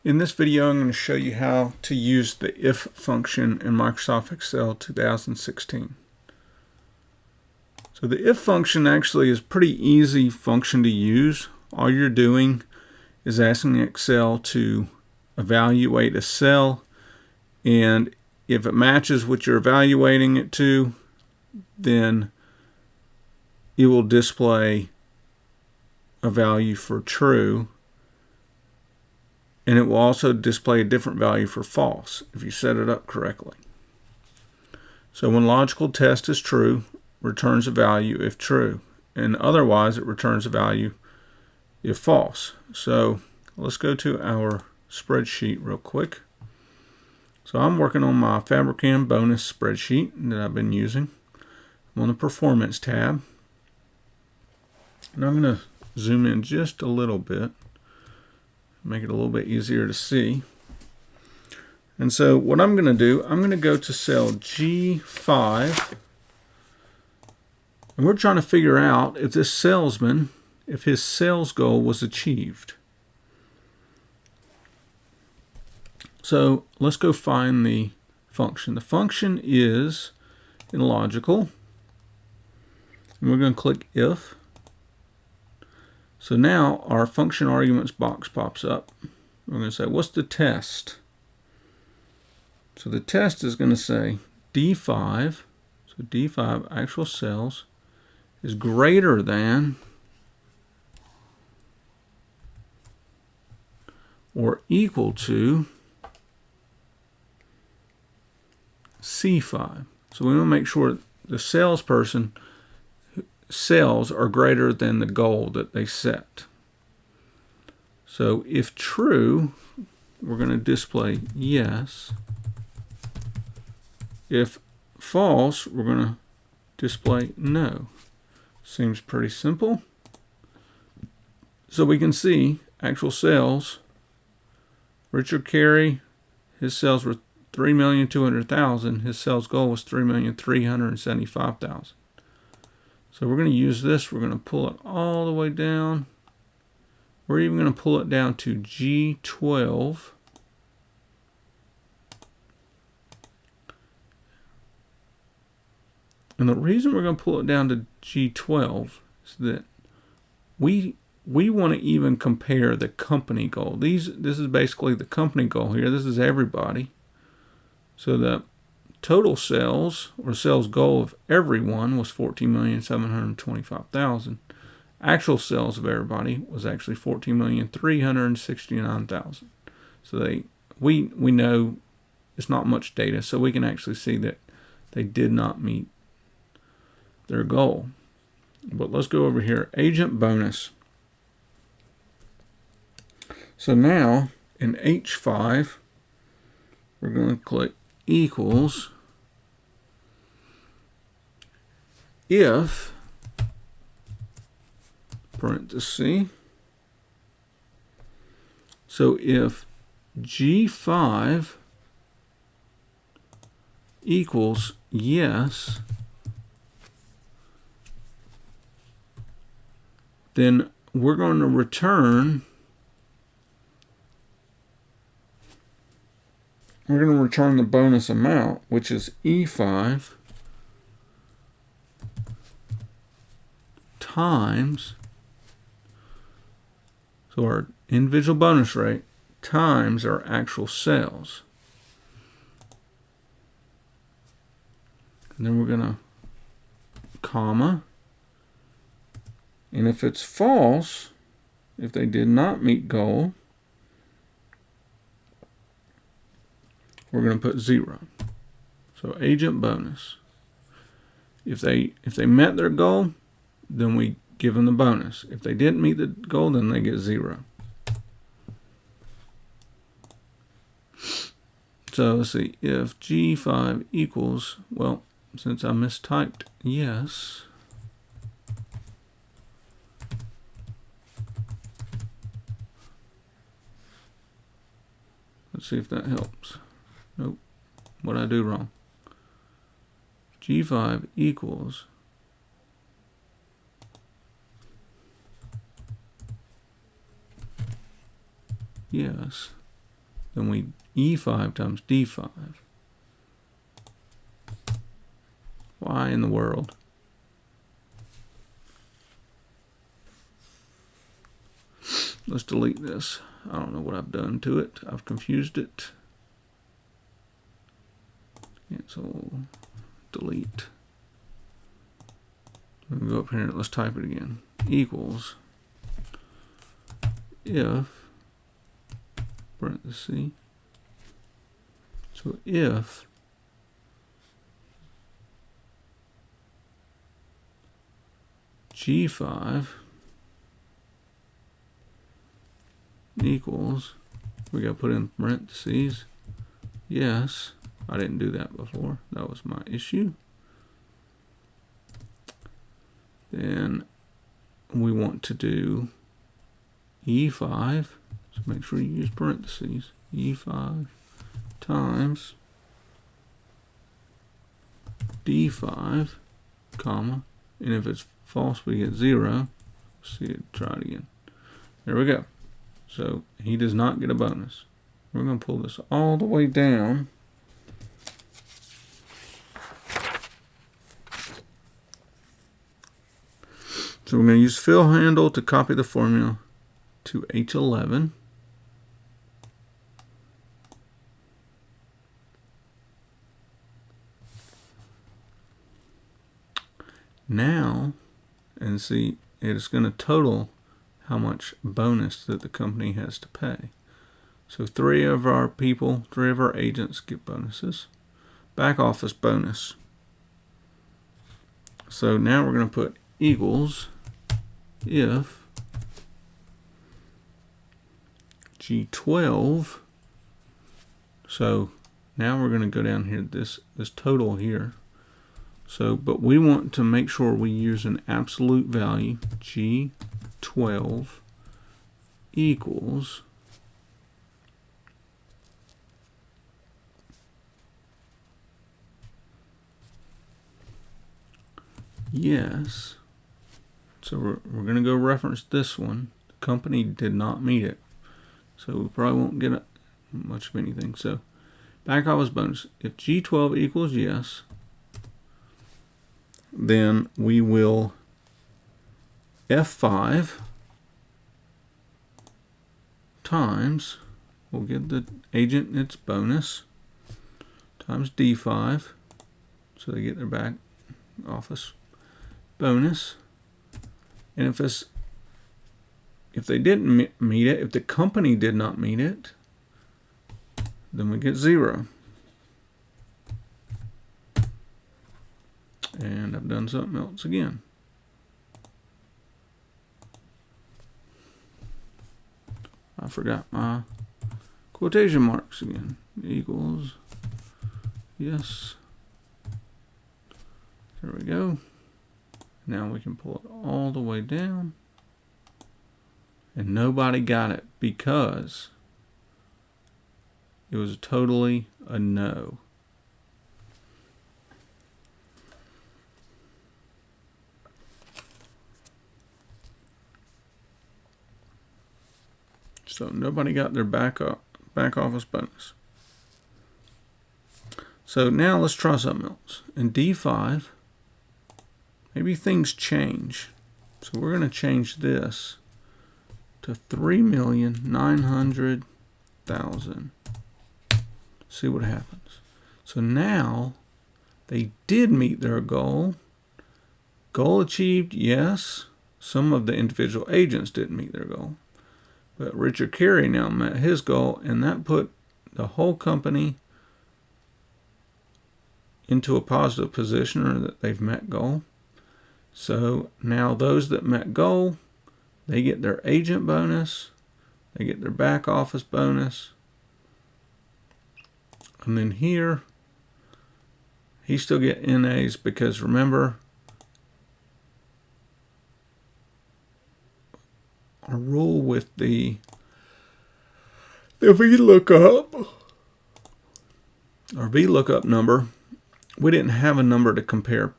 In this video, I'm going to show you how to use the if function in Microsoft Excel 2016. So the if function actually is a pretty easy function to use. All you're doing is asking Excel to evaluate a cell, and if it matches what you're evaluating it to, then it will display a value for true, and it will also display a different value for false if you set it up correctly. So when logical test is true, returns a value if true, and otherwise it returns a value if false. So let's go to our spreadsheet real quick. So I'm working on my Fabricam bonus spreadsheet that I've been using. I'm on the Performance tab, and I'm going to zoom in just a little bit, make it a little bit easier to see. And so what I'm going to do, I'm going to go to cell G5, and we're trying to figure out if this salesman, if his sales goal was achieved. So let's go find the function. The function is in logical, and we're going to click if. So now our function arguments box pops up. We're going to say, what's the test? So the test is going to say D5, so D5 actual sales is greater than or equal to C5. So we want to make sure the salesperson sales are greater than the goal that they set. So if true, we're going to display yes. If false, we're going to display no. Seems pretty simple. So we can see actual sales. Richard Carey, his sales were 3,200,000. His sales goal was 3,375,000. So we're going to use this. We're going to pull it all the way down. We're even going to pull it down to G12. And the reason we're going to pull it down to G12 is that we want to even compare the company goal. This is basically the company goal here. This is everybody. So the total sales or sales goal of everyone was 14,725,000. Actual sales of everybody was actually 14,369,000. So we know it's not much data, so we can actually see that they did not meet their goal. But let's go over here, agent bonus. So now in H5, we're going to click equals if parenthesis. So if G5 equals yes, then we're going to return the bonus amount, which is E5 times, so our individual bonus rate times our actual sales. And then we're going to comma. And if it's false, if they did not meet goal, we're going to put 0. So agent bonus. If they met their goal, then we give them the bonus. If they didn't meet the goal, then they get 0. So let's see, if G5 equals, well, since I mistyped yes, let's see if that helps. Nope. What did I do wrong? G5 equals yes. then we E5 times D5. Why in the world? Let's delete this. I don't know what I've done to it. I've confused it. Cancel, delete. We'll go up here and let's type it again. Equals if, parenthesis, so if G5 equals, we got to put in parentheses, yes, I didn't do that before, that was my issue. Then we want to do E5, so make sure you use parentheses, E5 times D5, comma, and if it's false we get 0. See it, try it again. There we go. So he does not get a bonus. We're going to pull this all the way down. So we're going to use fill handle to copy the formula to H11. Now, and see, it is going to total how much bonus that the company has to pay. So 3 of our people, 3 of our agents get bonuses. Back office bonus. So now we're going to put equals if G12. So now we're going to go down here, this total here. So, but we want to make sure we use an absolute value. G12 equals yes. So we're going to go reference this one. The company did not meet it. So we probably won't get much of anything. So back office bonus. If G12 equals yes, then we will F5 times, we'll give the agent its bonus, times D5, so they get their back office bonus. And if they didn't meet it, if the company did not meet it, then we get 0. And I've done something else again. I forgot my quotation marks again. Equals, yes. There we go. Now we can pull it all the way down. And nobody got it because it was totally a no. So nobody got their back office bonus. So now let's try something else. In D5, maybe things change. So we're going to change this to 3,900,000. See what happens. So now they did meet their goal. Goal achieved, yes. Some of the individual agents didn't meet their goal. But Richard Carey now met his goal, and that put the whole company into a positive position, or that they've met goal. So now those that met goal, they get their agent bonus, they get their back office bonus, and then here, he still get NAs because remember, our rule with the VLOOKUP, our VLOOKUP number, we didn't have a number to compare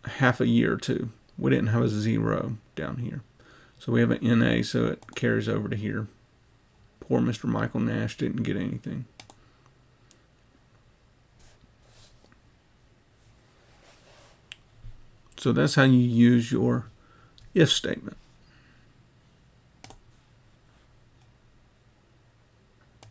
half a year to. We didn't have a 0 down here. So we have an NA, so it carries over to here, poor Mr. Michael Nash didn't get anything. So that's how you use your if statement.